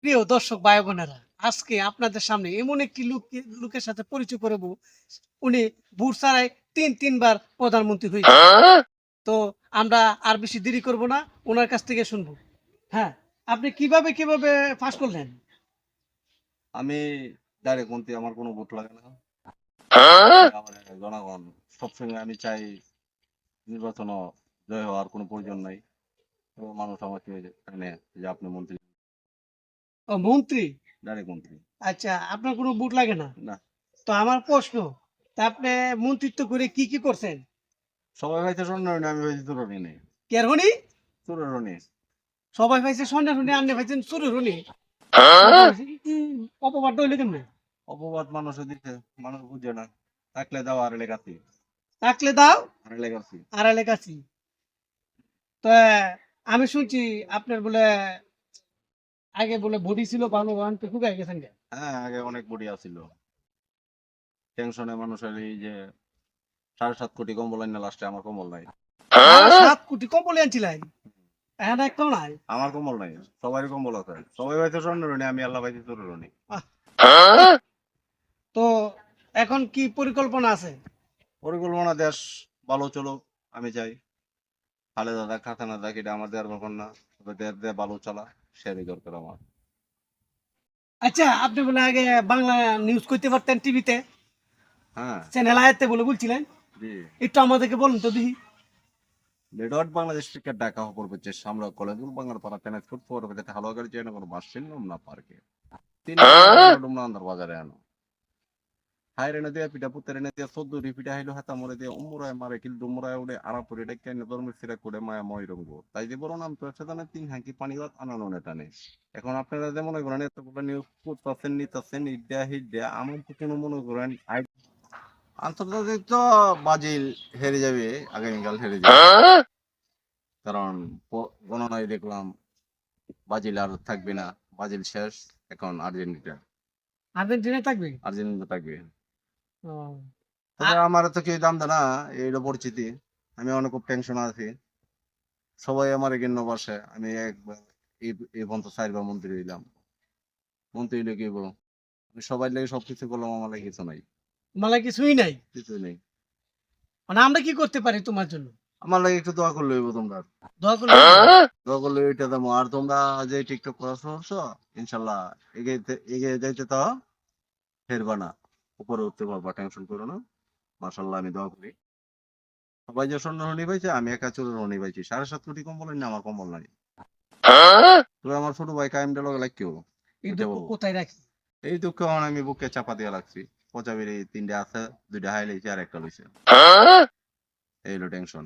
প্রিয় দর্শক ভাই বোনেরা, আজকে আপনাদের সামনে এমন একটি লোকের সাথে পরিচয় করব। উনি ভোট ছাড়াই তিনবার প্রধানমন্ত্রী হয়েছে। তো আমরা আর বেশি দেরি করব না, ওনার কাছ থেকে শুনবো। হ্যাঁ, আপনি কিভাবে পাস করলেন? আমি ডাইরেক্ট মন্ত্রী, আমার কোনো ভোট লাগে না। আমার জনগণ সবসময় আমি চাই নির্বাচন জয় হওয়ার কোনো প্রয়োজন নাই। তো মানুষ আমাকে টানে যে আপনি মন্ত্রী, ও, মন্ত্রী। ডাইরেক্ট মন্ত্রী। আচ্ছা, আপনার কোনো ভোট লাগে না? না, তো আমার প্রশ্ন, তা আপনি মন্ত্রিত্ব করে কি করছেন? সবাই ভাইছে স্বর্ণরণী, আমি ভাইছি চুরনি নেই। কেরহনি? চুরনি। সবাই পাইছে সন্ধ্যা শুনে, আপনি পাইছেন চুরি শুনি। অপবাদ হইলে কেমনে? অপবাদ মানুষে দিতে, মানুষ বুঝে না। থাকলে দাও আর লেখাছি, থাকলে দাও আর লেখাছি। আর লেখাছি। তো আমি শুনছি আপনার বলে আগে বলে বডি ছিল ভালো, তো শুকাই গেছেন গে। হ্যাঁ, আগে অনেক বডি আছিল। টেনশনে মানুষের এই যে 7.5 কোটি কম্বল আইনা লাস্টে আমার কম্বল নাই। 7 কোটি কম্বল আনছিলেন, এখন একটাও নাই। আমার কম্বল নাই, সবারই কম্বল আছে। সবাই ভাইছে স্বর্ণরণী, আমি আল্লাহ ভাইছি চুরনি। আহ, তো এখন কি পরিকল্পনা আছে? পরিকল্পনা দেশ ভালো চলুক, আমি চাই। খালেদা দেখ খাতানা দেখ, এটা আমার দেওয়ার ব্যাপার না। তবে দেশ দিয়ে ভালো চলা সেটাই দরকার আমার। আচ্ছা, আপনি বলে আগে বাংলা নিউজ করতে পারতেন টিভিতে, হ্যাঁ, চ্যানেল আয়াতে বলে বলছিলেন। জি। একটু আমাদেরকে বলুন তো দেখি। লেডট বাংলাদেশ ক্রিকেট ঢাকা পড়বে সামরা কলেজুল বাংলার পাড়া তেনাজ ফুট পড়বে যেটা হালুয়া গাড়ি যেন কোনো বাস ছিলাম না পার্কে। তিন ডুমনা আন্দার বাজারে আনো। হাই রেনে দিয়ে পিঠা পুত্র রেনে দিয়ে 14 পিঠা হাইলো হাতা মরে দিয়ে উমরায় মারে কিল ডুমরায় উড়ে আরাপুরে ডেকে এনে ধর্মের সিরা করে মায়া মই রঙ্গ। তাই যে বড় নাম তো সেখানে 3 হাঁকি পানি বাত আনানো নেটানে। এখন আপনারা যে মনে করেন এতগুলো নিউজ করতেছেন নিতেছেন ইডা হিডা, আমার তো কোনো মনে করেন আন্তর্জাতিক তো ব্রাজিল হেরে যাবে, আগামীকাল হেরে যাবে। কারণ গণনায় দেখলাম ব্রাজিল আর থাকবে না, ব্রাজিল শেষ। এখন আর্জেন্টিনা, আর্জেন্টিনা থাকবে। আর্জেন্টিনা থাকবে। ও, তবে আমার তো কেউ দাম দেয় না, এইটা পরিচিতি। আমি অনেক খুব টেনশন আছি। সবাই আমার এগিয়ে বসে, আমি একবার এই পর্যন্ত 4বার মন্ত্রী হইলাম। মন্ত্রী হইলে কি বলবো, আমি সবাই লেগে সবকিছু করলাম, আমার লাগে কিছু নাই, মানে কিছুই নাই। কিছু নেই। মানে আমরা কি করতে পারি তোমার জন্য? আমার লাগে একটু দোয়া করলে হইব তোমরা। দোয়া করলে? দোয়া করলে ওইটা দেবো। আর তোমরা যে টিকটক করা করছো, ইনশাল্লাহ এগিয়ে যাইতে তো হেরবা না, উপরে উঠতে পারবা, টেনশন করো না। মাশাল্লাহ, আমি দোয়া করি। সবাই যে স্বর্ণরণী পাইছে, আমি একা চুরনি পাইছি। 7.5 কোটি কম্বল না, আমার কম্বল নাই। তবে আমার ছোট ভাই কায়েম ডেলো লাইক কেউ এই এটা দুঃখ বলবো। কোথায় রাখি? এই দুঃখ এখন আমি বুকে চাপা দিয়ে লাগছি। পচা বেরিয়ে 3টে আছে, 2টা হাই লইছে আর একটা লইছে। এই হলো টেনশন।